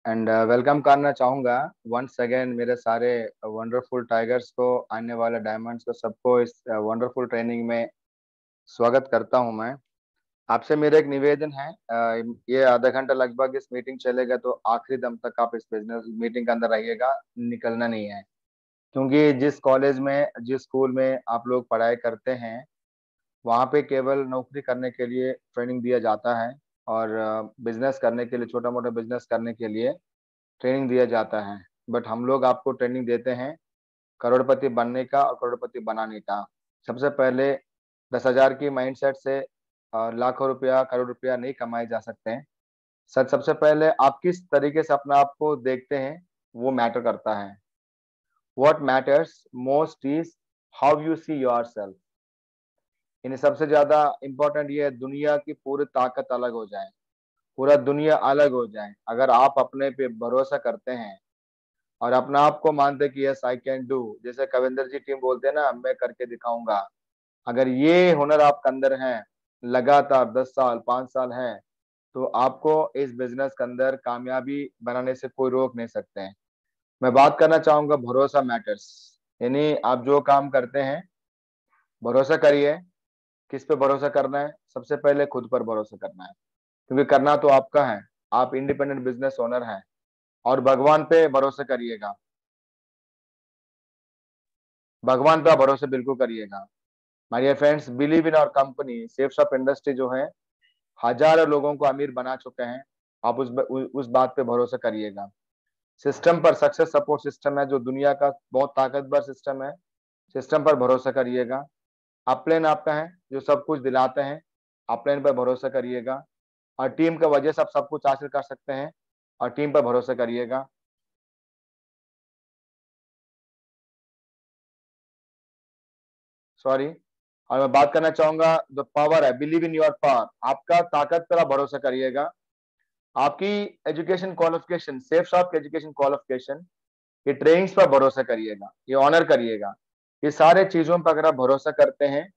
And welcome करना चाहूँगा once again मेरे सारे वंडरफुल टाइगर्स को, आने वाले डायमंड्स को, सबको इस वंडरफुल ट्रेनिंग में स्वागत करता हूँ मैं। आपसे मेरा एक निवेदन है, ये आधा घंटा लगभग इस मीटिंग चलेगा, तो आखिरी दम तक आप इस बिजनेस मीटिंग के अंदर रहिएगा, निकलना नहीं है। क्योंकि जिस कॉलेज में, जिस स्कूल में आप लोग पढ़ाई करते हैं, वहाँ पे केवल नौकरी करने के लिए ट्रेनिंग दिया जाता है, और बिजनेस करने के लिए, छोटा मोटा बिजनेस करने के लिए ट्रेनिंग दिया जाता है। बट हम लोग आपको ट्रेनिंग देते हैं करोड़पति बनने का और करोड़पति बनाने का। सबसे पहले 10,000 की माइंडसेट से लाखों रुपया, करोड़ रुपया नहीं कमाए जा सकते हैं। सच सबसे पहले आप किस तरीके से अपना आप को देखते हैं, वो मैटर करता है। What matters most is how you see your self. इन्हें सबसे ज्यादा इंपॉर्टेंट ये है, दुनिया की पूरी ताकत अलग हो जाए, पूरा दुनिया अलग हो जाए, अगर आप अपने पे भरोसा करते हैं और अपना आप को मानते कि यस आई कैन डू, जैसे कविंदर जी टीम बोलते हैं ना, मैं करके दिखाऊंगा। अगर ये हुनर आपके अंदर है, लगातार 10 साल 5 साल है, तो आपको इस बिजनेस के अंदर कामयाबी बनाने से कोई रोक नहीं सकते हैं। मैं बात करना चाहूंगा भरोसा मैटर्स। यानी आप जो काम करते हैं, भरोसा करिए। किस पे भरोसा करना है? सबसे पहले खुद पर भरोसा करना है, क्योंकि करना तो आपका है। आप इंडिपेंडेंट बिजनेस ओनर हैं। और भगवान पे भरोसा करिएगा, भगवान पे आप भरोसा बिल्कुल करिएगा। My dear friends, believe in our company. Safe Shop industry जो है, हजारों लोगों को अमीर बना चुके हैं। आप उस बात पे भरोसा करिएगा। सिस्टम पर, सक्सेस सपोर्ट सिस्टम है जो दुनिया का बहुत ताकतवर सिस्टम है, सिस्टम पर भरोसा करिएगा। अपलाइन आपका है जो सब कुछ दिलाते हैं, अपलाइन पर भरोसा करिएगा। और टीम की वजह से आप सब कुछ हासिल कर सकते हैं, और टीम पर भरोसा करिएगा। सॉरी। और मैं बात करना चाहूंगा, द पावर है, बिलीव इन योर पावर। आपका ताकत पर आप भरोसा करिएगा। आपकी एजुकेशन क्वालिफिकेशन, सेफ शॉप की एजुकेशन क्वालिफिकेशन, ये ट्रेनिंग्स पर भरोसा करिएगा, ये ऑनर करिएगा। ये सारे चीजों पर अगर आप भरोसा करते हैं,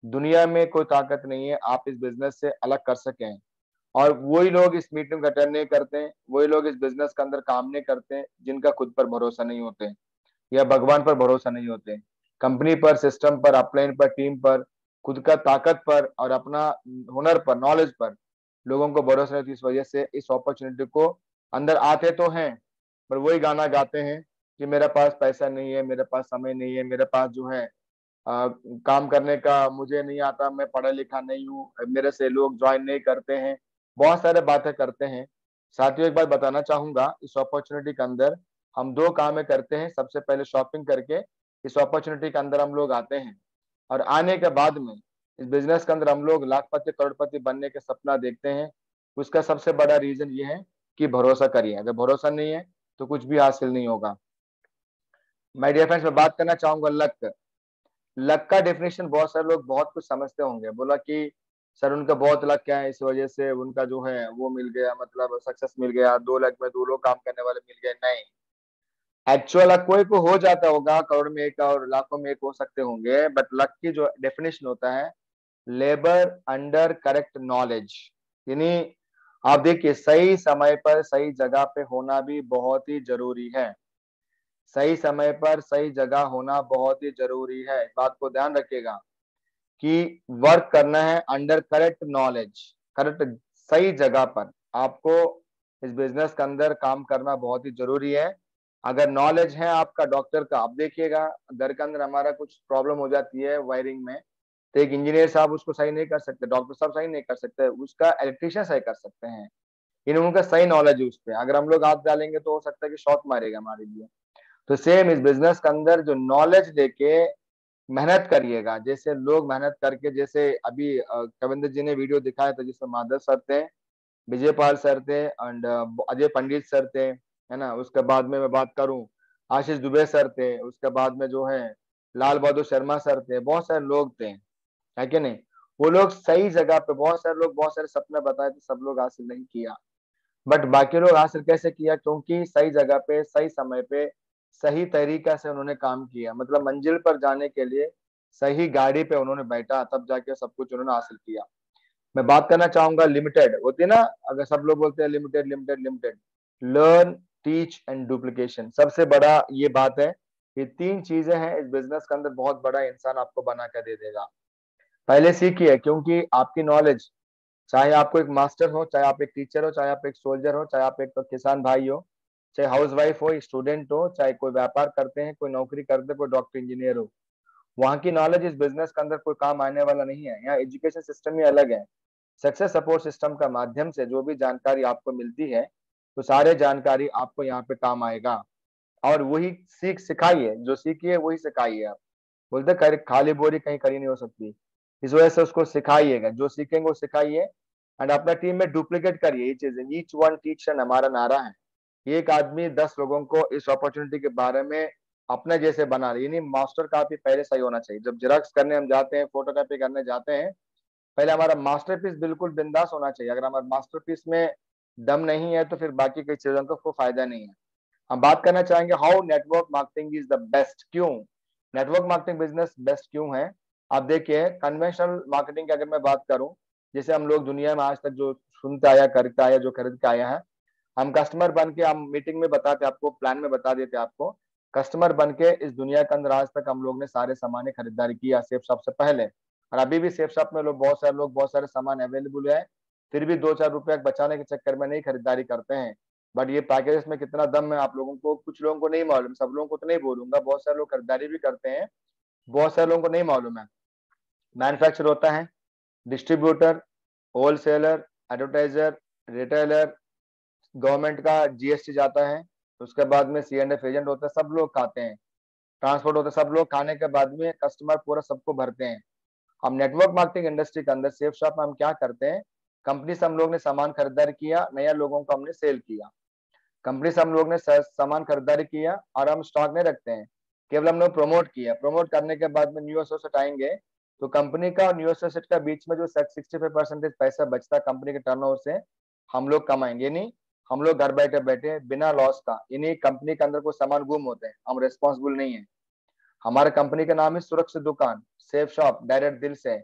दुनिया में कोई ताकत नहीं है आप इस बिजनेस से अलग कर सकें। और वही लोग इस मीटिंग का अटेंड नहीं करते हैं, वही लोग इस बिजनेस के अंदर काम नहीं करते हैं, जिनका खुद पर भरोसा नहीं होते या भगवान पर भरोसा नहीं होते। कंपनी पर, सिस्टम पर, अपलाइन पर, टीम पर, खुद का ताकत पर और अपना हुनर पर, नॉलेज पर लोगों को भरोसा नहीं, तो इस वजह से इस अपॉर्चुनिटी को अंदर आते तो हैं, पर वही गाना गाते हैं कि मेरे पास पैसा नहीं है, मेरे पास समय नहीं है, मेरे पास जो है काम करने का मुझे नहीं आता, मैं पढ़ा लिखा नहीं हूँ, मेरे से लोग ज्वाइन नहीं करते हैं। बहुत सारे बातें करते हैं। साथियों, एक बात बताना चाहूंगा, इस अपॉर्चुनिटी के अंदर हम दो काम करते हैं। सबसे पहले शॉपिंग करके इस अपॉर्चुनिटी के अंदर हम लोग आते हैं, और आने के बाद में इस बिजनेस के अंदर हम लोग लाखपति करोड़पति बनने के सपना देखते हैं। उसका सबसे बड़ा रीजन ये है कि भरोसा करिए। अगर भरोसा नहीं है तो कुछ भी हासिल नहीं होगा। माय डियर फ्रेंड्स, मैं बात करना चाहूंगा लक। लक का डेफिनेशन बहुत सारे लोग बहुत कुछ समझते होंगे। बोला कि सर उनका बहुत लक क्या है, इस वजह से उनका जो है वो मिल गया, मतलब सक्सेस मिल गया, 2 लाख में 2 लोग काम करने वाले मिल गए। नहीं, एक्चुअल लक कोई को हो जाता होगा, करोड़ में एक और लाखों में एक हो सकते होंगे, बट लक की जो डेफिनेशन होता है, लेबर अंडर करेक्ट नॉलेज। यानी आप देखिए, सही समय पर सही जगह पे होना भी बहुत ही जरूरी है। सही समय पर सही जगह होना बहुत ही जरूरी है, इस बात को ध्यान रखिएगा कि वर्क करना है अंडर करेक्ट नॉलेज, करेक्ट सही जगह पर आपको इस बिजनेस के अंदर काम करना बहुत ही जरूरी है। अगर नॉलेज है आपका डॉक्टर का, आप देखिएगा घर के अंदर हमारा कुछ प्रॉब्लम हो जाती है वायरिंग में, तो एक इंजीनियर साहब उसको सही नहीं कर सकते, डॉक्टर साहब सही नहीं कर सकते, उसका इलेक्ट्रिशियन सही कर सकते हैं। इन उनका सही नॉलेज है उस पर, अगर हम लोग हाथ डालेंगे तो हो सकता है कि शॉक मारेगा हमारे लिए। तो सेम इस बिजनेस के अंदर जो नॉलेज लेके मेहनत करिएगा, जैसे लोग मेहनत करके, जैसे अभी कविंदर जी ने वीडियो दिखाया था जिसमें माधव सर थे, विजय पाल सर थे, एंड अजय पंडित सर थे, है ना। उसके बाद में मैं बात करूं, आशीष दुबे सर थे। उसके बाद में जो है लाल बहादुर शर्मा सर थे, बहुत सारे लोग थे, है कि नहीं। वो लोग सही जगह पे, बहुत सारे लोग बहुत सारे सपने बताए थे, सब लोग हासिल नहीं किया, बट बाकी लोग हासिल कैसे किया? क्योंकि सही जगह पे, सही समय पे, सही तरीका से उन्होंने काम किया, मतलब मंजिल पर जाने के लिए सही गाड़ी पे उन्होंने बैठा, तब जाके सब कुछ उन्होंने हासिल किया। मैं बात करना चाहूंगा लिमिटेड होती है ना, अगर सब लोग बोलते हैं limited limited limited, learn, teach and duplication. सबसे बड़ा ये बात है, ये 3 चीजें हैं इस बिजनेस के अंदर, बहुत बड़ा इंसान आपको बना कर दे देगा। पहले सीखिए, क्योंकि आपकी नॉलेज, चाहे आपको एक मास्टर हो, चाहे आप एक टीचर हो, चाहे आप एक सोल्जर हो, चाहे आप एक किसान भाई हो, चाहे हाउस वाइफ हो, स्टूडेंट हो, चाहे कोई व्यापार करते हैं, कोई नौकरी करते हैं, कोई डॉक्टर इंजीनियर हो, वहां की नॉलेज इस बिजनेस के अंदर कोई काम आने वाला नहीं है। यहाँ एजुकेशन सिस्टम ही अलग है। सक्सेस सपोर्ट सिस्टम का माध्यम से जो भी जानकारी आपको मिलती है, तो सारे जानकारी आपको यहाँ पे काम आएगा। और वही सिखाइए, जो सीखिए वही सिखाइए। आप बोलते खाली बोरी कहीं खड़ी नहीं हो सकती, इस वजह से उसको सिखाइएगा, जो सीखेंगे वो सिखाइए। एंड अपना टीम में डुप्लीकेट करिए ये चीजें। ईच वन टीच एंड हमारा नारा है। एक आदमी 10 लोगों को इस अपॉर्चुनिटी के बारे में अपने जैसे बना रहे, यानी मास्टर कॉपी पहले सही होना चाहिए। जब जेरॉक्स करने हम जाते हैं, फोटो कॉपी करने जाते हैं, पहले हमारा मास्टरपीस बिल्कुल बिंदास होना चाहिए। अगर हमारे मास्टरपीस में दम नहीं है, तो फिर बाकी कई चीजों का कोई फायदा नहीं है। हम बात करना चाहेंगे how network marketing is the best. क्यों नेटवर्क मार्केटिंग बिजनेस बेस्ट क्यों है? आप देखिए, कन्वेंशनल मार्केटिंग की अगर मैं बात करूं, जैसे हम लोग दुनिया में आज तक जो सुनते आया, करते आया, जो खरीद के आया है, हम कस्टमर बन के, हम मीटिंग में बताते, आपको प्लान में बता देते आपको, कस्टमर बन के इस दुनिया के अंदर आज तक हम लोग ने सारे सामान खरीदारी किया सेफ शॉप से पहले। और अभी भी सेफ शॉप में लोग, बहुत सारे सामान अवेलेबल है, फिर भी 2-4 रुपया बचाने के चक्कर में नहीं खरीदारी करते हैं। बट ये पैकेजेस में कितना दम है, आप लोगों को, कुछ लोगों को नहीं मालूम, सब लोगों को तो नहीं बोलूंगा, बहुत सारे लोग खरीदारी भी करते हैं, बहुत सारे लोगों को नहीं मालूम है। मैन्युफैक्चर होता है, distributor, wholesaler, advertiser, retailer, government का जीएसटी जाता है, उसके बाद में C&F एजेंट होता है, सब लोग खाते हैं, ट्रांसपोर्ट होता है, सब लोग खाने के बाद में कस्टमर पूरा सबको भरते हैं। हम नेटवर्क मार्केटिंग इंडस्ट्री के अंदर सेफ शॉप में हम क्या करते हैं, कंपनी से हम लोग ने सामान खरीदारी किया, नया लोगों को हमने सेल किया। कंपनी से हम लोग ने सामान खरीदारी किया और हम स्टॉक नहीं रखते हैं, केवल हमने प्रमोट किया। प्रमोट करने के बाद में न्यू एसोसिएट आएंगे, तो कंपनी का और न्यू एसोसिएट का बीच में जो 65% पैसा बचता है कंपनी के टर्नओवर से, हम लोग कमाएंगे। नहीं, हम लोग घर बैठे बैठे बिना लॉस का, यानी कंपनी के अंदर कोई सामान गुम होते हैं, हम रिस्पॉन्सिबल नहीं है। हमारे कंपनी का नाम है सुरक्षित दुकान, सेफ शॉप, डायरेक्ट दिल से।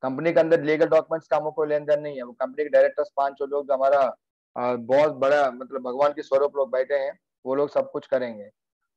कंपनी के अंदर लीगल डॉक्यूमेंट्स का हमको लेन देन नहीं है। वो कंपनी के डायरेक्टर्स 5 लोग जो हमारा बहुत बड़ा, मतलब भगवान के स्वरूप लोग बैठे हैं, वो लोग सब कुछ करेंगे।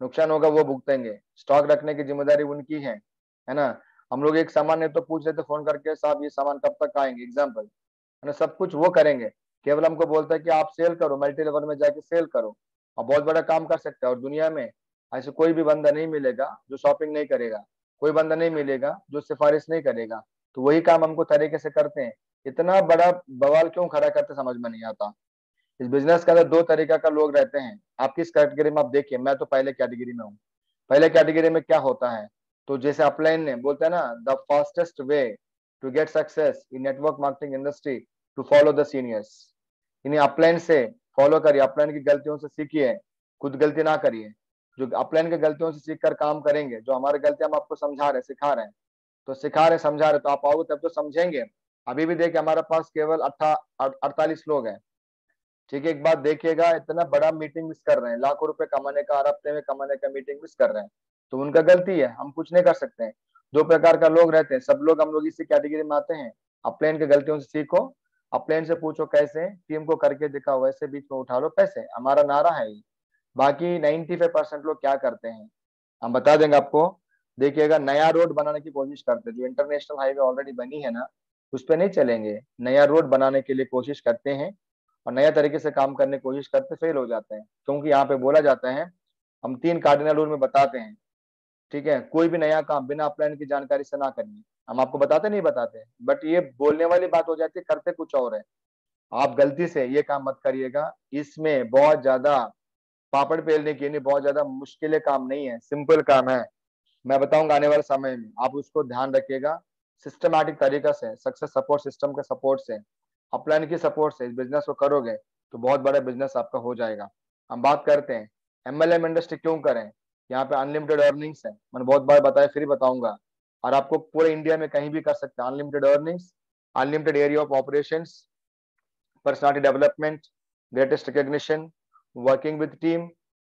नुकसान होगा वो भुगतेंगे, स्टॉक रखने की जिम्मेदारी उनकी है ना। हम लोग एक सामान है तो पूछ लेते फोन करके, साहब ये सामान कब तक आएंगे, एग्जाम्पल, है ना, सब कुछ वो करेंगे। केवल हमको बोलता है कि आप सेल करो, मल्टी लेवल में जाके सेल करो, और बहुत बड़ा काम कर सकते हैं। और दुनिया में ऐसे कोई भी बंदा नहीं मिलेगा जो शॉपिंग नहीं करेगा, कोई बंदा नहीं मिलेगा जो सिफारिश नहीं करेगा। तो वही काम हमको तरीके से करते हैं। इतना बड़ा बवाल क्यों खड़ा करते समझ में नहीं आता। इस बिजनेस के अंदर 2 तरीका का लोग रहते हैं। आप किस कैटेगरी में, आप देखिए, मैं तो पहले कैटेगरी में हूँ। पहले कैटेगरी में क्या होता है, तो जैसे अपलाइन ने बोलते हैं ना, the fastest way to get success in network marketing industry to follow the seniors. इन्हें अपलाइन से फॉलो करिए, अपलाइन की गलतियों से सीखिए, खुद गलती ना करिए। जो अपलाइन की गलतियों से सीख कर काम करेंगे, जो हमारी गलतियां हम आपको समझा रहे, सिखा रहे हैं, तो सिखा रहे, समझा रहे, तो आप आओगे तब तो समझेंगे। अभी भी देखिए, हमारे पास केवल 48 लोग हैं। ठीक है, एक बात देखिएगा, इतना बड़ा मीटिंग मिस कर रहे हैं, लाखों रुपए कमाने का, हर हफ्ते में कमाने का मीटिंग मिस कर रहे हैं, तो उनका गलती है, हम कुछ नहीं कर सकते हैं। 2 प्रकार का लोग रहते हैं, सब लोग हम लोग इसी कैटेगरी में आते हैं। अपलेन की गलतियों से सीखो, अपलेन से पूछो कैसे, टीम को करके दिखाओ, वैसे बीच में उठा लो पैसे, हमारा नारा है ये। बाकी 95% लोग क्या करते हैं, हम बता देंगे आपको। देखिएगा, नया रोड बनाने की कोशिश करते हैं, जो इंटरनेशनल हाईवे ऑलरेडी बनी है ना, उस पर नहीं चलेंगे, नया रोड बनाने के लिए कोशिश करते हैं, और नया तरीके से काम करने की कोशिश करते, फेल हो जाते हैं। क्योंकि यहाँ पे बोला जाता है, हम 3 कार्डिनल रूल में बताते हैं, ठीक है, कोई भी नया काम बिना प्लान की जानकारी से ना करिए। हम आपको बताते नहीं बताते, बट ये बोलने वाली बात हो जाती है, करते कुछ और है। आप गलती से ये काम मत करिएगा, इसमें बहुत ज्यादा पापड़ बेलने की नहीं, बहुत ज्यादा मुश्किलें काम नहीं है, सिंपल काम है। मैं बताऊंगा आने वाले समय में, आप उसको ध्यान रखिएगा। सिस्टमैटिक तरीका से, सक्सेस सपोर्ट सिस्टम के सपोर्ट से, अपलाइन की सपोर्ट से इस बिजनेस को करोगे, तो बहुत बड़ा बिजनेस आपका हो जाएगा। हम बात करते हैं MLM इंडस्ट्री क्यों करें। यहाँ पे अनलिमिटेड अर्निंग्स है, मैंने बहुत बार बताया, फिर बताऊंगा। और आपको पूरे इंडिया में कहीं भी कर सकते हैं, unlimited earnings, unlimited area of operations, personality development, greatest recognition, working with team,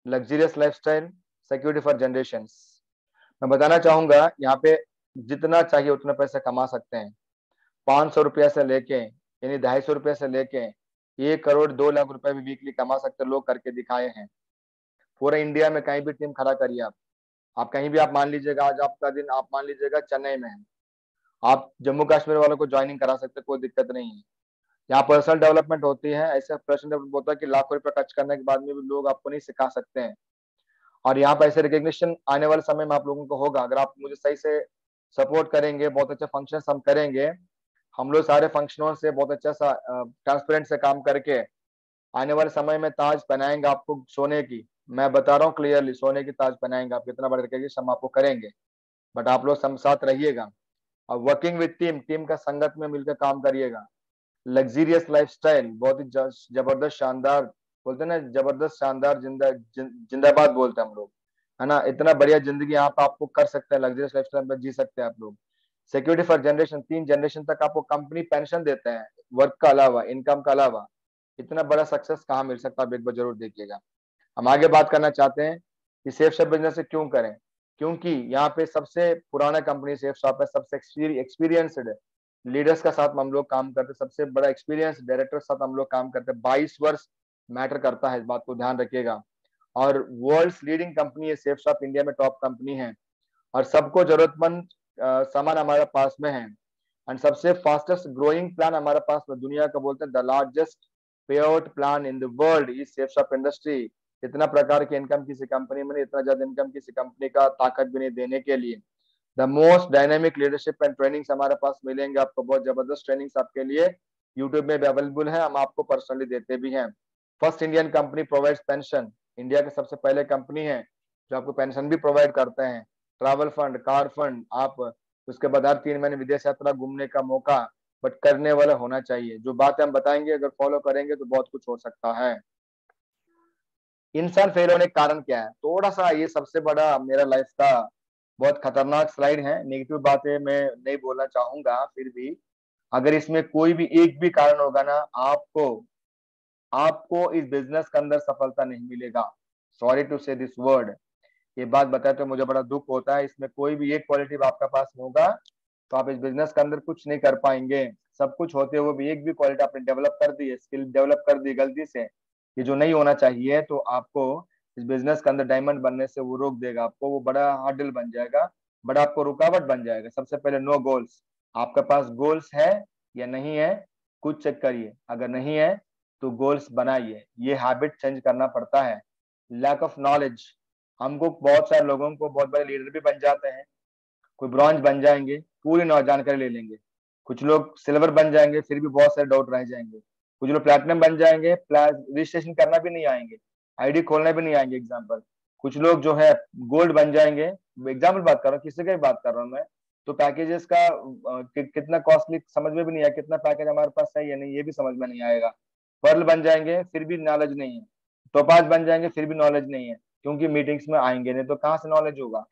luxurious lifestyle, security for generation. मैं बताना चाहूंगा, यहाँ पे जितना चाहिए उतना पैसा कमा सकते हैं। 500 रुपया से लेके, यानी 250 रुपये से लेके 1 करोड़ 2 लाख रुपए भी वीकली कमा सकते लोग करके दिखाए हैं। पूरे इंडिया में कहीं भी टीम खड़ा करिए आप कहीं भी, आप मान लीजिएगा आज आपका दिन, आप मान लीजिएगा चेन्नई में है, आप जम्मू कश्मीर वालों को ज्वाइनिंग करा सकते, कोई दिक्कत नहीं है। यहाँ पर्सनल डेवलपमेंट होती है, ऐसा पर्सनल डेवलपमेंट होता है कि लाखों रुपए खर्च करने के बाद में भी लोग आपको नहीं सिखा सकते हैं। और यहाँ पे ऐसे रिकग्निशन आने वाले समय में आप लोगों को होगा, अगर आप मुझे सही से सपोर्ट करेंगे, बहुत अच्छे फंक्शन हम करेंगे, हम लोग सारे फंक्शनों से बहुत अच्छा सा ट्रांसपेरेंट से काम करके आने वाले समय में ताज पहनाएंगे आपको सोने की। मैं बता रहा हूँ क्लियरली, सोने की ताज पहनाएंगे आप, कितना बड़ा रिकग्निशन हम आपको करेंगे। बट आप लोग सब साथ रहिएगा और वर्किंग विद टीम, टीम का संगत में मिलकर काम करिएगा। लग्जीरियस लाइफस्टाइल, बहुत ही जबरदस्त शानदार, बोलते हैं ना जबरदस्त शानदार जिंदाबाद बोलते हैं हम लोग, है ना। इतना बढ़िया जिंदगी यहाँ पे आपको कर सकते हैं, लग्जरियस लाइफस्टाइल में जी सकते हैं आप लोग। सिक्योरिटी फॉर जनरेशन, 3 जनरेशन तक आपको कंपनी पेंशन देते हैं, वर्क का अलावा, इनकम का अलावा। इतना बड़ा सक्सेस कहाँ मिल सकता है, आप एक बार जरूर देखिएगा। हम आगे बात करना चाहते हैं कि सेफ शॉप बिजनेस क्यों करें। क्योंकि यहाँ पे सबसे पुराना कंपनी सेफ शॉप है, सबसे एक्सपीरियंस्ड लीडर्स का साथ हम लोग काम करते हैं, सबसे बड़ा एक्सपीरियंस डायरेक्टर के साथ हम लोग काम करते हैं। 22 वर्ष मैटर करता है, इस बात को ध्यान रखिएगा। और वर्ल्ड्स लीडिंग कंपनी है सेफ शॉप, इंडिया में टॉप कंपनी है। और सबको जरूरतमंद सामान हमारे पास में है। एंड सबसे फास्टेस्ट ग्रोइंग प्लान हमारे पास में, दुनिया का बोलते हैं द लार्जेस्ट पे out plan in the world is safe Shop industry. इतना प्रकार की इनकम किसी कंपनी में नहीं, इतना ज्यादा इनकम किसी कंपनी का ताकत भी नहीं देने के लिए। The most dynamic leadership and trainings हमारे पास मिलेंगे आपको, बहुत जबरदस्त ट्रेनिंग्स आपके लिए यूट्यूब में भी अवेलेबल है, हम आपको पर्सनली देते भी हैं। First Indian company provides pension, India के सबसे पहले कंपनी है जो आपको पेंशन भी प्रोवाइड करते हैं, ट्रैवल फंड, कार फंड, आप उसके बाद हर 3 महीने विदेश यात्रा घूमने का मौका। बट करने वाला होना चाहिए, जो बातें हम बताएंगे अगर फॉलो करेंगे तो बहुत कुछ हो सकता है। इंसान फेल होने का कारण क्या है, थोड़ा सा ये सबसे बड़ा मेरा लाइफ का बहुत खतरनाक स्लाइड है, नेगेटिव बातें मैं नहीं बोलना चाहूंगा, फिर भी अगर इसमें कोई भी एक भी कारण होगा ना, आपको आपको इस बिजनेस के अंदर सफलता नहीं मिलेगा। सॉरी टू से दिस वर्ड, ये बात बताए तो मुझे बड़ा दुख होता है। इसमें कोई भी एक क्वालिटी आपका पास होगा तो आप इस बिजनेस के अंदर कुछ नहीं कर पाएंगे। सब कुछ होते हुए भी एक भी क्वालिटी आपने डेवलप कर दी है, स्किल डेवलप कर दी गलती से, ये जो नहीं होना चाहिए, तो आपको इस बिजनेस के अंदर डायमंड बनने से वो रोक देगा आपको, वो बड़ा हार्डल बन जाएगा, बड़ा आपको रुकावट बन जाएगा। सबसे पहले नो गोल्स, आपके पास गोल्स है या नहीं है, कुछ चेक करिए, अगर नहीं है तो गोल्स बनाइए, ये हैबिट चेंज करना पड़ता है। लैक ऑफ नॉलेज, हमको बहुत सारे लोगों को बहुत बड़े लीडर भी बन जाते हैं, कोई ब्रॉन्ज बन जाएंगे, पूरी नौ जानकारी ले लेंगे, कुछ लोग सिल्वर बन जाएंगे फिर भी बहुत सारे डाउट रह जाएंगे, कुछ लोग प्लैटिनम बन जाएंगे, रजिस्ट्रेशन करना भी नहीं आएंगे, आईडी खोलना भी नहीं आएंगे एग्जाम्पल। कुछ लोग जो है गोल्ड बन जाएंगे, एग्जाम्पल बात कर रहा हूँ, किसी का भी बात कर रहा हूँ मैं, तो पैकेजेस का कितना कॉस्टली समझ में भी नहीं आया, कितना पैकेज हमारे पास है या नहीं ये भी समझ में नहीं आएगा। पर्ल बन जाएंगे फिर भी नॉलेज नहीं है, टोपाज बन जाएंगे फिर भी नॉलेज नहीं है, क्योंकि मीटिंग्स में आएंगे नहीं तो कहाँ से नॉलेज होगा।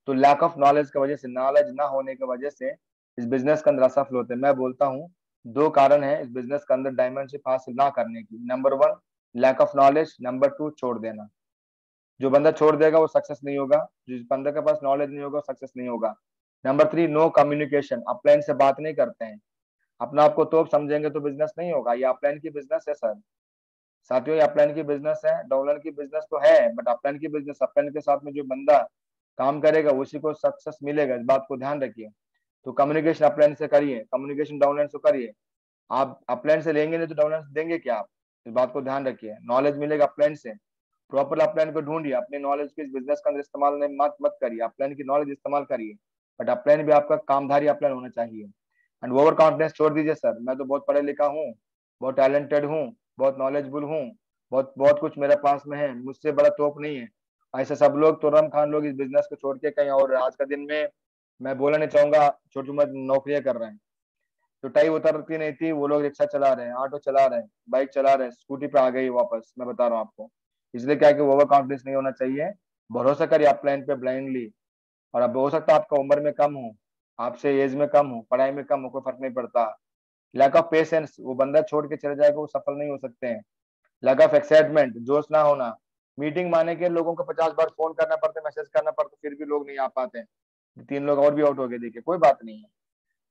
तो लैक ऑफ नॉलेज की वजह से, नॉलेज ना होने की वजह से इस बिजनेस के अंदर असफल होते हैं। मैं बोलता हूँ 2 कारण है इस बिजनेस के अंदर डायमंडशिप हासिल ना करने की। Number 1 lack of knowledge, number 2 छोड़ देना। जो बंदा छोड़ देगा वो सक्सेस नहीं होगा, जिस बंदे के पास नॉलेज नहीं होगा सक्सेस नहीं होगा। नंबर 3 नो कम्युनिकेशन, अपलाइन से बात नहीं करते हैं, अपना आपको तोप समझेंगे तो बिजनेस नहीं होगा। ये अपलाइन की बिजनेस है सर, साथियों, ये अपलाइन की बिजनेस है, डाउनलाइन की बिजनेस तो है, बट अपलाइन की बिजनेस, अपलाइन के साथ में जो बंदा काम करेगा उसी को सक्सेस मिलेगा, इस बात को ध्यान रखिए। तो कम्युनिकेशन अपलाइन से करिए, कम्युनिकेशन डाउनलाइन से करिए। आप अपलाइन से लेंगे नहीं तो डाउनलाइन से देंगे क्या आप, इस बात को ध्यान रखिए। नॉलेज मिलेगा अपलाइन से, प्रॉपर अपलाइन को ढूंढिए, अपनी नॉलेज के इस बिजनेस का अंदर इस्तेमाल नहीं मत मत करिए, अपलाइन की नॉलेज इस्तेमाल करिए, बट अपलाइन भी आपका कामधारी अपलाइन होना चाहिए। एंड ओवर कॉन्फिडेंस छोड़ दीजिए, सर मैं तो बहुत पढ़ा लिखा हूँ, बहुत टैलेंटेड हूँ, बहुत नॉलेजबुल हूँ, बहुत बहुत कुछ मेरे पास में है, मुझसे बड़ा तोप नहीं है। ऐसे सब लोग, तुर्रम खान लोग इस बिजनेस को छोड़ के कहीं और, आज का दिन में मैं बोलना नहीं चाहूंगा, छोटी मोटी नौकरियां कर रहे हैं, तो टाई उतरती नहीं थी, वो लोग रिक्शा चला रहे हैं, ऑटो चला रहे हैं, बाइक चला रहे हैं, स्कूटी पे आ गई वापस, मैं बता रहा हूँ आपको। इसलिए क्या है कि ओवर कॉन्फिडेंस नहीं होना चाहिए, भरोसा करिए आप प्लान पे ब्लाइंडली। और अब हो सकता है आपका उम्र में कम हो, आपसे एज में कम हो, पढ़ाई में कम हो, कोई फर्क नहीं पड़ता। लैक ऑफ पेशेंस, वो बंदा छोड़ के चले जाएगा वो सफल नहीं हो सकते हैं। लैक ऑफ एक्साइटमेंट, जोश ना होना, मीटिंग माने के लोगों को 50 बार फोन करना पड़ता है, मैसेज करना पड़ता है, फिर भी लोग नहीं आ पाते हैं। 3 लोग और भी आउट हो गए, देखिए कोई बात नहीं है,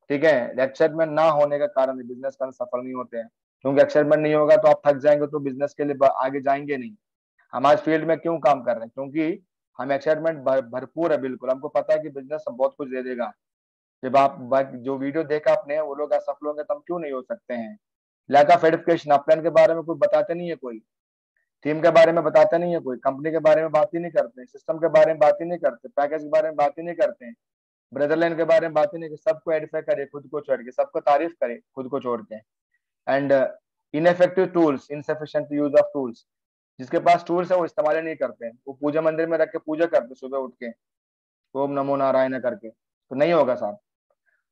ठीक है। एक्साइटमेंट ना होने का कारण बिजनेस का सफल नहीं होते हैं। क्योंकि एक्साइटमेंट नहीं होगा तो आप थक जाएंगे, तो बिजनेस के लिए आगे जाएंगे नहीं। हम आज फील्ड में क्यों काम कर रहे हैं? क्योंकि हम एक्साइटमेंट भरपूर है, बिल्कुल हमको पता है कि बिजनेस हम बहुत कुछ दे देगा। जब आप जो वीडियो देखा आपने वो लोग असफल होंगे तो हम क्यों नहीं हो सकते हैं? लैक ऑफ एडिफिकेशन, अपलाइन के बारे में कोई बताते नहीं है, कोई टीम के बारे में बताता नहीं है, कोई कंपनी के बारे में बात ही नहीं करते, सिस्टम के बारे में बात ही नहीं करते, पैकेज के बारे में बात ही नहीं करते, ब्रदरलैंड के बारे में बात ही नहीं करते। सबको एडिफाई करे खुद को छोड़ के, सबको तारीफ करे खुद को छोड़ के। And ineffective tools, insufficient use of tools, जिसके पास टूल्स है वो इस्तेमाल ही नहीं करते, वो पूजा मंदिर में रख के पूजा करते सुबह उठ के ओम नमो नारायण करके, तो नहीं होगा साहब।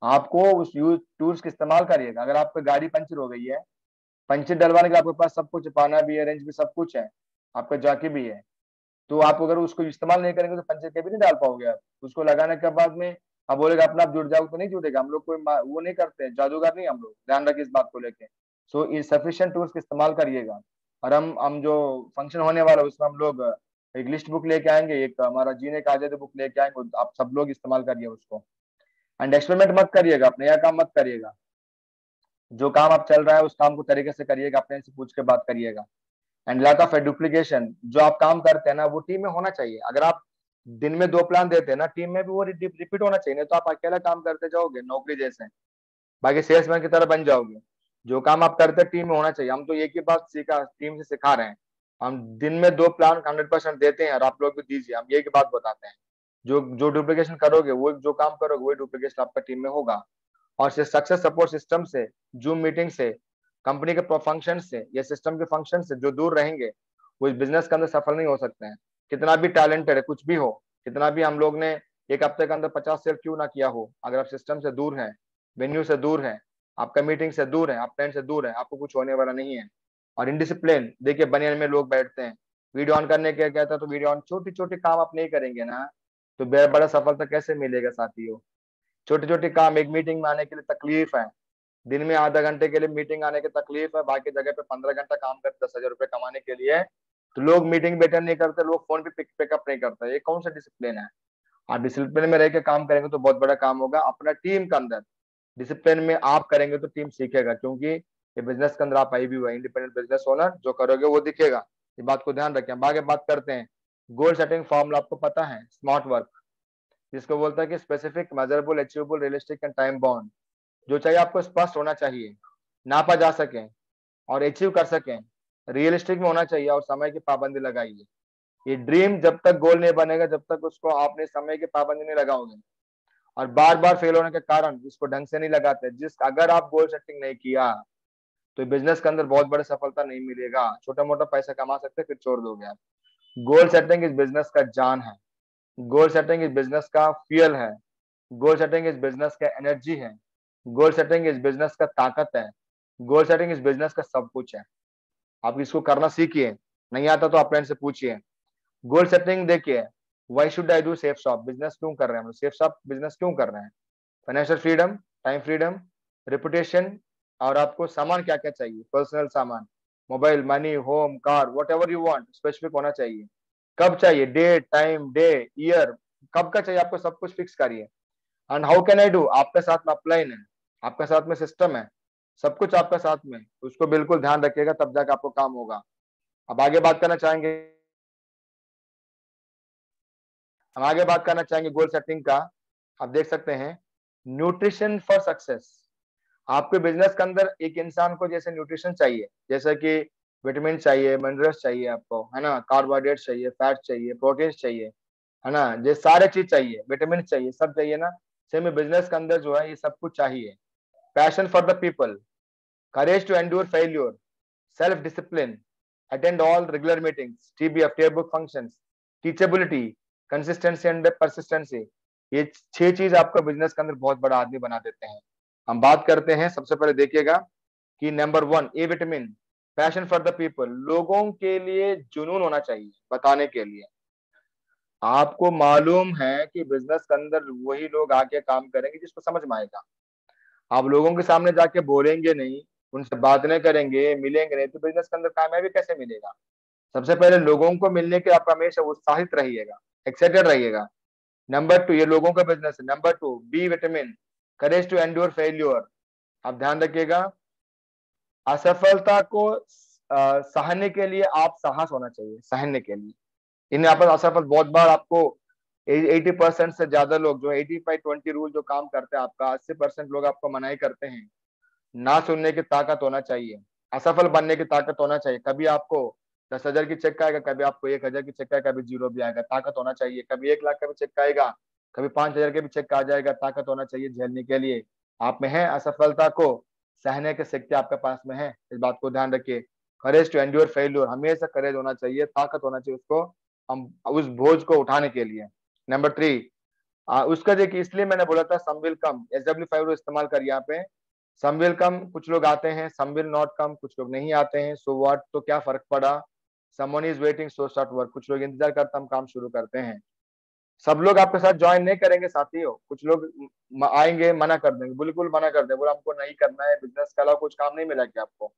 आपको उस यूज टूल्स का इस्तेमाल करिएगा। अगर आपकी गाड़ी पंचर हो गई है, पंचर डलवाने के आपके पास सब कुछ, पाना भी है, रेंज भी सब कुछ है, आपका जाके भी है, तो आप अगर उसको इस्तेमाल नहीं करेंगे तो पंचर के भी नहीं डाल पाओगे आप। उसको लगाने के बाद में आप बोलेगा अपना आप जुड़ जाओगे, तो नहीं जुड़ेगा। हम लोग कोई वो नहीं करते, जादूगर नहीं हम लोग, ध्यान रखिए इस बात को लेके। सो इस सफिशिएंट टूल्स का इस्तेमाल करिएगा। और हम जो फंक्शन होने वाला है उसमें हम लोग एक लिस्ट बुक लेके आएंगे, एक हमारा जीने का आजादी बुक लेके आएंगे, आप सब लोग इस्तेमाल करिए उसको। एंड एक्सपेरिमेंट मत करिएगा, अपने यह काम मत करिएगा। जो काम आप चल रहा है उस काम को तरीके से करिएगा, अपने से पूछ के बात करिएगा। एंड लैक ऑफ डुप्लीकेशन, जो आप काम करते हैं ना वो टीम में होना चाहिए। अगर आप दिन में 2 प्लान देते हैं ना, टीम में भी वो रिपीट होना चाहिए, नहीं तो आप अकेला काम करते जाओगे नौकरी जैसे, बाकी सेल्समैन की तरह बन जाओगे। जो काम आप करते हैं टीम में होना चाहिए। हम तो एक ही बात सीखा, टीम से सिखा रहे हैं। हम दिन में 2 प्लान 100% देते हैं और आप लोग भी दीजिए, हम एक ही बात बताते हैं। जो जो डुप्लीकेशन करोगे, वो जो काम करोगे वही डुप्लीकेशन आपका टीम में होगा। और सक्सेस सपोर्ट सिस्टम से, जूम मीटिंग से, कंपनी के फंक्शन से या सिस्टम के फंक्शन से जो दूर रहेंगे वो इस बिजनेस के अंदर सफल नहीं हो सकते हैं। कितना भी टैलेंटेड है, कुछ भी हो, कितना भी हम लोग ने एक हफ्ते के अंदर 50 सेल क्यों ना किया हो, अगर आप सिस्टम से दूर हैं, वेन्यू से दूर हैं, आपका मीटिंग से दूर है, आप प्लान से दूर है, आपको कुछ होने वाला नहीं है। और इनडिसिप्लिन, देखिए बनियान में लोग बैठते हैं, वीडियो ऑन करने के कहता है तो वीडियो ऑन, छोटी छोटी काम आप नहीं करेंगे ना तो बड़ा सफलता कैसे मिलेगा साथियों? छोटे छोटे काम, एक मीटिंग में आने के लिए तकलीफ है, दिन में आधा घंटे के लिए मीटिंग आने की तकलीफ है, बाकी जगह पे 15 घंटा काम करते 10,000 रुपए कमाने के लिए, तो लोग मीटिंग भी अटेंड नहीं करते, लोग फोन भी पिकअप नहीं करते। ये कौन सा डिसिप्लिन है? आप डिसिप्लिन में रह के काम करेंगे तो बहुत बड़ा काम होगा। अपना टीम के अंदर डिसिप्लिन में आप करेंगे तो टीम सीखेगा, क्योंकि ये बिजनेस के अंदर आप आई भी हुआ इंडिपेंडेंट बिजनेस ओनर, जो करोगे वो दिखेगा। ये बात को ध्यान रखें। हम आगे बात करते हैं। गोल सेटिंग फॉर्मूला आपको पता है, स्मार्ट वर्क, जिसको बोलता है कि specific, measurable, achievable, realistic and time bound. जो चाहिए आपको स्पष्ट होना चाहिए, नापा जा सके और अचीव कर सकें, रियलिस्टिक में होना चाहिए और समय की पाबंदी लगाइए। ये ड्रीम जब तक गोल नहीं बनेगा, जब तक उसको आपने समय की पाबंदी नहीं लगाओगे, और बार बार फेल होने के कारण इसको ढंग से नहीं लगाते, जिस अगर आप गोल सेटिंग नहीं किया तो बिजनेस के अंदर बहुत बड़ी सफलता नहीं मिलेगा। छोटा मोटा पैसा कमा सकते फिर छोड़ दोगे आप। गोल सेटिंग इस बिजनेस का जान है, गोल सेटिंग इस बिजनेस का फ्यूल है, गोल सेटिंग इस बिजनेस का एनर्जी है, गोल सेटिंग इस बिजनेस का ताकत है, गोल सेटिंग इस बिजनेस का सब कुछ है। आप इसको करना सीखिए, नहीं आता तो अपने से पूछिए। गोल सेटिंग देखिए, why should I do safe shop, business क्यों कर रहे हैं हम, सेफ शॉप बिजनेस क्यों कर रहे हैं? Financial freedom, time freedom, reputation, और आपको सामान क्या क्या चाहिए, पर्सनल सामान, mobile, money, home, car, what ever you want, specific होना चाहिए। कब चाहिए, डेट, टाइम, डे, ईयर, कब का चाहिए आपको, सब कुछ फिक्स करिए। And how can I do, आपके साथ में अपलाइन है, आपके साथ में सिस्टम है, सब कुछ आपका साथ में, उसको बिल्कुल ध्यान रखिएगा, तब जाकर आपको काम होगा। अब आगे बात करना चाहेंगे, हम आगे बात करना चाहेंगे गोल सेटिंग का। आप देख सकते हैं, न्यूट्रिशन फॉर सक्सेस। आपके बिजनेस के अंदर एक इंसान को जैसे न्यूट्रिशन चाहिए, जैसे कि विटामिन चाहिए, मिनरल्स चाहिए आपको, है ना, कार्बोहाइड्रेट चाहिए, फैट चाहिए, प्रोटीन चाहिए, है ना, ये सारे चीज चाहिए, विटामिन चाहिए, सब चाहिए ना। सेम बिजनेस के अंदर जो है ये सब कुछ चाहिए। Passion for the people, courage to endure failure, self-discipline, attend all regular meetings, TBF, Book functions, teachability, consistency and persistency। ये 6 चीज आपका बिजनेस के अंदर बहुत बड़ा आदमी बना देते हैं। हम बात करते हैं, सबसे पहले देखिएगा कि number 1 A vitamin, passion for the people, लोगों के लिए जुनून होना चाहिए बताने के लिए। आपको मालूम है कि बिजनेस के अंदर वही लोग आके काम करेंगे जिसको समझ में आएगा। आप लोगों के सामने जाके बोलेंगे नहीं, उनसे बात नहीं करेंगे, मिलेंगे नहीं, तो बिजनेस के अंदर कामयाबी कैसे मिलेगा? सबसे पहले लोगों को मिलने के आप हमेशा उत्साहित रहिएगा, एक्साइटेड रहिएगा। नंबर 2, ये लोगों का बिजनेस है। Number 2 B vitamin, courage to endure failure. आप ध्यान रखिएगा, असफलता को सहने के लिए आप साहस होना चाहिए, सहने के लिए। इन यहाँ पर असफल बहुत बार आपको 80% से ज्यादा लोग जो 85-20 रूल जो काम करते हैं, आपका 80% लोग आपको मनाही करते हैं। ना सुनने की ताकत होना चाहिए, असफल बनने की ताकत होना चाहिए। कभी आपको 10,000 की चेक आएगा, कभी आपको 1,000 की चेक आएगा, कभी जीरो भी आएगा, ताकत होना चाहिए। कभी 1 लाख का भी चेक आएगा, कभी 5,000 के भी चेक आ जाएगा, ताकत होना चाहिए झेलने के लिए। आप में है असफलता को सहने की शक्ति, आपके पास में है, इस बात को ध्यान रखिए। करेज टू एंड्योर फेल्योर, हमेशा करेज होना चाहिए, ताकत होना चाहिए उसको, हम उस बोझ को उठाने के लिए। नंबर 3, उसका देखिए, इसलिए मैंने बोला था सम विल कम, SW5 इस्तेमाल कर यहाँ पे। सम विल कम, कुछ लोग आते हैं, सम विल नॉट कम, कुछ लोग नहीं आते हैं, सो व्हाट, तो क्या फर्क पड़ा। Someone is waiting so start work, कुछ लोग इंतजार करते हम काम शुरू करते हैं। सब लोग आपके साथ ज्वाइन नहीं करेंगे साथियों, कुछ लोग आएंगे, मना कर देंगे, बिल्कुल मना कर देंगे, बोला हमको नहीं करना है, बिजनेस के अलावा कुछ काम नहीं मिला क्या आपको।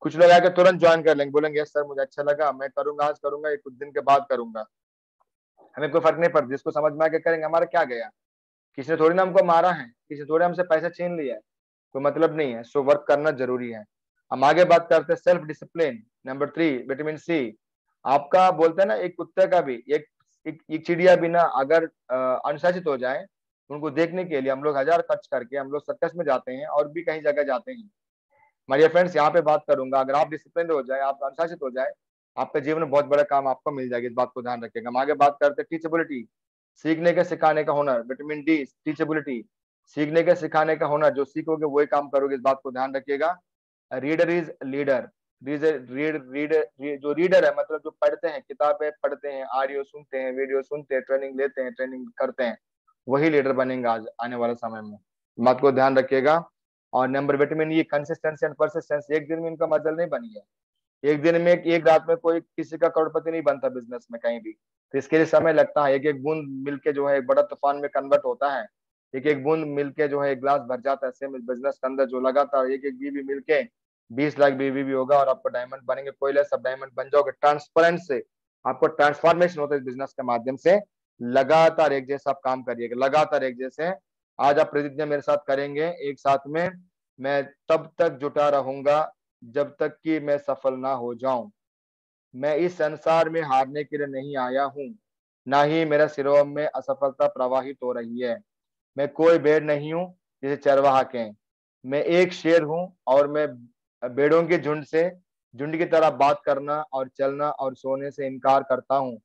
कुछ लोग आके तुरंत ज्वाइन कर लेंगे, बोलेंगे यस सर मुझे अच्छा लगा, मैं करूंगा, आज करूंगा, ये कुछ दिन के बाद करूंगा। हमें कोई फर्क नहीं पड़ता, जिसको समझ में आके करेंगे, हमारा क्या गया। किसी ने थोड़ी ना हमको मारा है, किसी ने थोड़ी हमसे पैसा छीन लिया है, कोई मतलब नहीं है। सो वर्क करना जरूरी है। हम आगे बात करते हैं self discipline. Number 3, vitamin C. आपका बोलते हैं ना, एक कुत्ते का भी, एक चिड़िया भी ना अगर अनुशासित हो जाए, उनको देखने के लिए हम लोग 1,000 खर्च करके हम लोग सर्कस में जाते हैं और भी कहीं जगह जाते हैं। माय फ्रेंड्स, यहाँ पे बात करूंगा, अगर आप डिसिप्लिन हो जाए, आप अनुशासित हो जाए, आपके जीवन में बहुत बड़ा काम आपको मिल जाएगा, इस बात को ध्यान रखिएगा। हम आगे बात करते हैं टीचेबिलिटी, सीखने के सिखाने का हुनर। विटामिन डी, टीचेबिलिटी, सीखने के सिखाने का हुनर, जो सीखोगे वही काम करोगे, इस बात को ध्यान रखिएगा। रीडर इज लीडर, जो रीडर है मतलब जो पढ़ते हैं, किताबें पढ़ते हैं, ऑडियो सुनते हैं, वीडियो सुनते हैं, ट्रेनिंग लेते हैं, ट्रेनिंग करते हैं, वही लीडर बनेंगे आज आने वाले समय में, बात को ध्यान रखिएगा। और नंबर विटामिन ये कंसिस्टेंसी एंड परसिस्टेंस, एक दिन में इनका मजल नहीं बनी है, एक दिन में, एक रात में कोई किसी का करोड़पति नहीं बनता बिजनेस में कहीं भी। तो इसके लिए समय लगता है, एक एक बूंद मिलके जो है एक बड़ा तूफान में कन्वर्ट होता है, एक एक बूंद मिलके जो है एक ग्लास भर जाता है। सेम इस बिजनेस के अंदर जो लगातार एक एक बीवी मिलके 20 लाख बीवी भी होगा और आपको डायमंड बनेंगे, कोयले सब डायमंड बन जाओगे ट्रांसपेरेंट से। आपको ट्रांसफॉर्मेशन होता है इस बिजनेस के माध्यम से। लगातार एक जैसा आप काम करिएगा, लगातार एक जैसे। आज आप प्रतिज्ञा मेरे साथ करेंगे एक साथ में, मैं तब तक जुटा रहूंगा जब तक कि मैं सफल ना हो जाऊं। मैं इस संसार में हारने के लिए नहीं आया हूं, ना ही मेरा सिरों में असफलता प्रवाहित हो रही है। मैं कोई भेड़ नहीं हूं जिसे चरवाहा कहें, मैं एक शेर हूं और मैं भेड़ों के झुंड की तरह बात करना और चलना और सोने से इनकार करता हूं।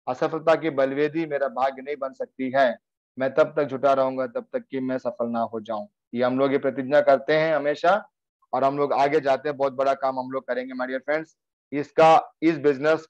असफलता की बलवेदी मेरा भाग्य नहीं बन सकती है। मैं तब तक जुटा रहूंगा तब तक कि मैं सफल ना हो जाऊं। ये हम लोग ये प्रतिज्ञा करते हैं हमेशा, और हम लोग आगे जाते हैं, बहुत बड़ा काम हम लोग करेंगे माय डियर फ्रेंड्स। इसका, इस बिजनेस